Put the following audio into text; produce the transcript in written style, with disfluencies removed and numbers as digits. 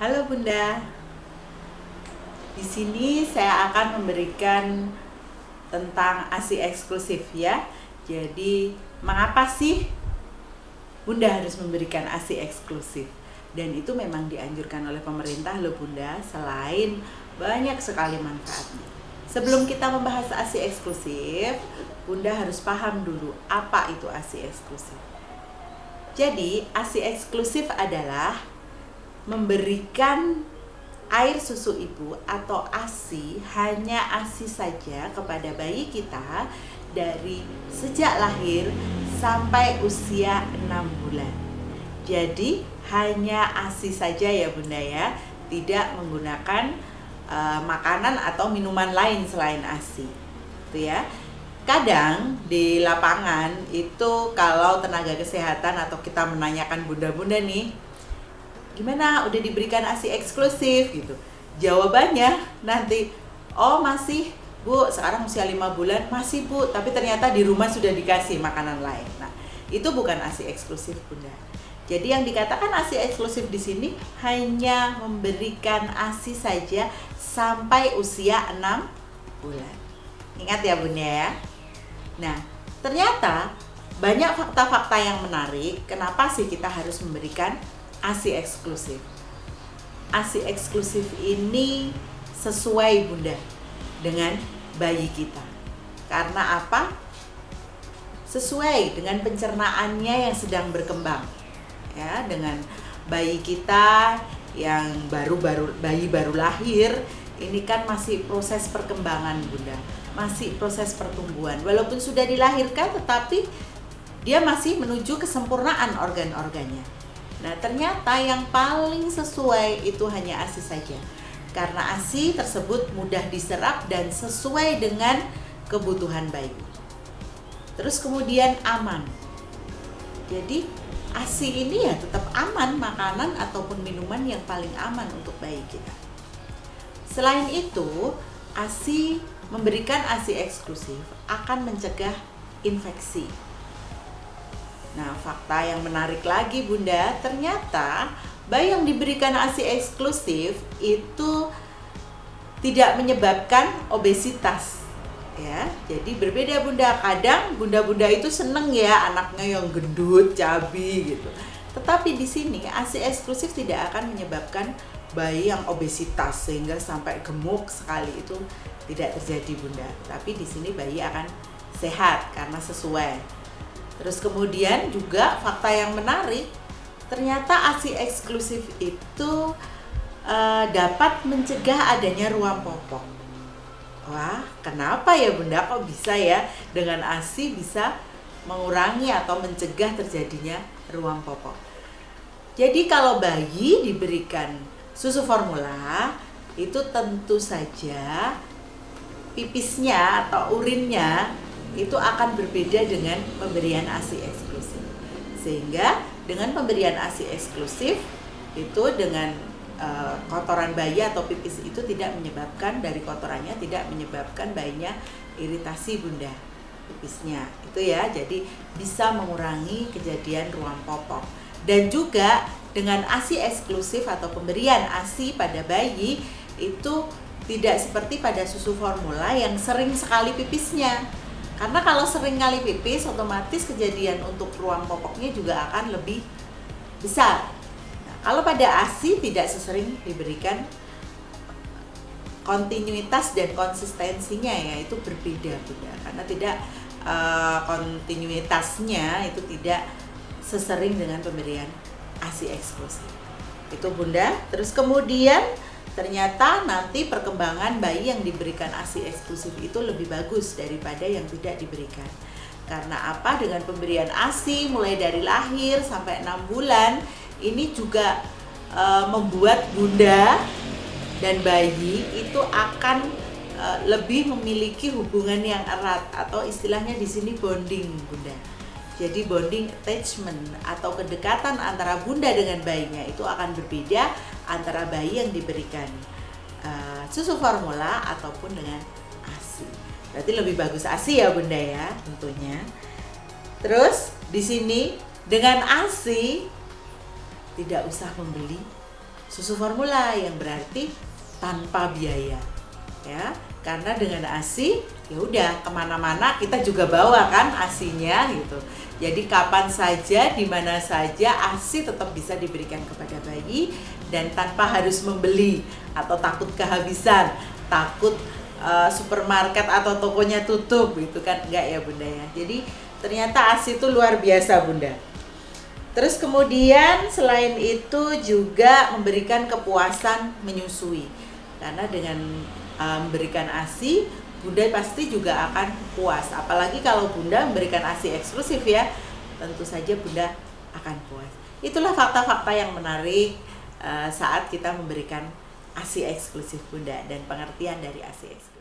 Halo Bunda, di sini saya akan memberikan tentang ASI eksklusif ya. Jadi mengapa sih Bunda harus memberikan ASI eksklusif? Dan itu memang dianjurkan oleh pemerintah loh Bunda, selain banyak sekali manfaatnya. Sebelum kita membahas ASI eksklusif, Bunda harus paham dulu apa itu ASI eksklusif. Jadi ASI eksklusif adalah memberikan air susu ibu atau ASI, hanya ASI saja kepada bayi kita dari sejak lahir sampai usia 6 bulan. Jadi hanya ASI saja ya Bunda ya, tidak menggunakan makanan atau minuman lain selain ASI. Itu ya. Kadang di lapangan itu kalau tenaga kesehatan atau kita menanyakan bunda-bunda nih, gimana udah diberikan ASI eksklusif gitu, jawabannya nanti, oh masih Bu, sekarang usia 5 bulan masih Bu, tapi ternyata di rumah sudah dikasih makanan lain. Nah itu bukan ASI eksklusif Bunda. Jadi yang dikatakan ASI eksklusif di sini hanya memberikan ASI saja sampai usia 6 bulan. Ingat ya Bunda ya. Nah ternyata banyak fakta-fakta yang menarik kenapa sih kita harus memberikan ASI eksklusif. ASI eksklusif ini sesuai Bunda dengan bayi kita. Karena apa? Sesuai dengan pencernaannya yang sedang berkembang. Ya, dengan bayi kita yang bayi baru lahir, ini kan masih proses perkembangan Bunda. Masih proses pertumbuhan. Walaupun sudah dilahirkan tetapi dia masih menuju kesempurnaan organ-organnya. Nah ternyata yang paling sesuai itu hanya ASI saja, karena ASI tersebut mudah diserap dan sesuai dengan kebutuhan bayi. Terus kemudian aman. Jadi ASI ini ya tetap aman, makanan ataupun minuman yang paling aman untuk bayi kita. Selain itu, memberikan ASI eksklusif akan mencegah infeksi. Nah, fakta yang menarik lagi Bunda, ternyata bayi yang diberikan ASI eksklusif itu tidak menyebabkan obesitas. Ya, jadi berbeda Bunda. Kadang bunda-bunda itu seneng ya anaknya yang gendut, cabi gitu. Tetapi di sini ASI eksklusif tidak akan menyebabkan bayi yang obesitas sehingga sampai gemuk sekali, itu tidak terjadi Bunda. Tapi di sini bayi akan sehat karena sesuai. Terus kemudian juga fakta yang menarik, ternyata ASI eksklusif itu dapat mencegah adanya ruam popok. Wah, kenapa ya Bunda, kok bisa ya dengan ASI bisa mengurangi atau mencegah terjadinya ruam popok? Jadi kalau bayi diberikan susu formula, itu tentu saja pipisnya atau urinnya itu akan berbeda dengan pemberian ASI eksklusif. Sehingga dengan pemberian ASI eksklusif itu dengan kotoran bayi atau pipis itu tidak menyebabkan, dari kotorannya tidak menyebabkan bayinya iritasi Bunda pipisnya. Itu ya, jadi bisa mengurangi kejadian ruam popok. Dan juga dengan ASI eksklusif atau pemberian ASI pada bayi itu tidak seperti pada susu formula yang sering sekali pipisnya. Karena kalau sering kali pipis, otomatis kejadian untuk ruam popoknya juga akan lebih besar. Nah, kalau pada ASI tidak sesering diberikan, kontinuitas dan konsistensinya ya itu berbeda Bunda. Karena tidak kontinuitasnya itu tidak sesering dengan pemberian ASI eksklusif. Itu Bunda. Terus kemudian ternyata nanti perkembangan bayi yang diberikan ASI eksklusif itu lebih bagus daripada yang tidak diberikan. Karena apa? Dengan pemberian ASI mulai dari lahir sampai 6 bulan, ini juga membuat Bunda dan bayi itu akan lebih memiliki hubungan yang erat, atau istilahnya di sini bonding Bunda. Jadi bonding attachment atau kedekatan antara Bunda dengan bayinya itu akan berbeda antara bayi yang diberikan susu formula ataupun dengan ASI. Berarti lebih bagus ASI ya Bunda ya tentunya. Terus di sini dengan ASI tidak usah membeli susu formula yang berarti tanpa biaya, ya. Karena dengan ASI ya udah kemana-mana kita juga bawa kan ASInya gitu. Jadi kapan saja, di mana saja ASI tetap bisa diberikan kepada bayi dan tanpa harus membeli atau takut kehabisan, takut supermarket atau tokonya tutup gitu kan, enggak ya Bunda ya. Jadi ternyata ASI itu luar biasa Bunda. Terus kemudian selain itu juga memberikan kepuasan menyusui. Karena dengan memberikan ASI, Bunda pasti juga akan puas. Apalagi kalau Bunda memberikan ASI eksklusif ya, tentu saja Bunda akan puas. Itulah fakta-fakta yang menarik saat kita memberikan ASI eksklusif Bunda dan pengertian dari ASI eksklusif.